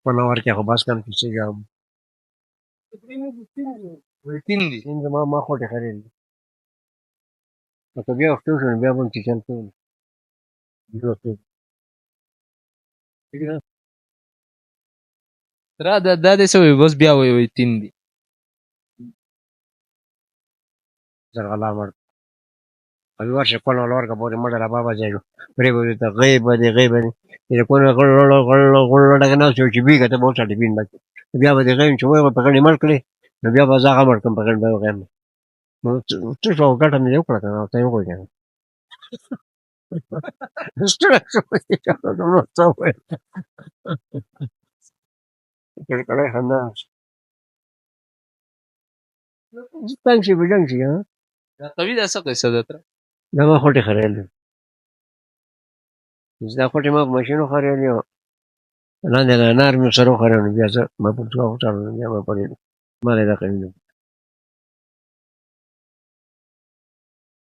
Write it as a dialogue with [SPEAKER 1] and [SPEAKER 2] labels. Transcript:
[SPEAKER 1] په نور کې خو بس کم کیسې ګام
[SPEAKER 2] تین دي
[SPEAKER 1] سین ما خوټې خرید نو که بیا وختو شو نو بیا به چې چل کوم
[SPEAKER 2] را دا دې څه وي بس بیا وي تین دي
[SPEAKER 1] زرغلا مړ ابي ورشه کول ورګه پورې مړه را بابا ځایو پرې به ته غیبه دي دې کونه غړ لګ نه چې بیګه ته بہت ساډي بین بچ بیا به دې غیم چې وای په غنی مړ کړی نو بیا به زاغه مړ کوم په غن به غیم نو څه شو ګټه مې یو کړه کنه ته یو کوی ستړی شوی نو څه وای کړه خندا څنګه چې بجنګ شي ها
[SPEAKER 2] دا قوي دا څه قصه ده تر
[SPEAKER 1] دا ما خوټه خریل دا خوټه ما ماشینو خریل یو لاندې نار مې سره خریل بیا زه ما په ټول وټل بیا ما پرې ما له دا کوي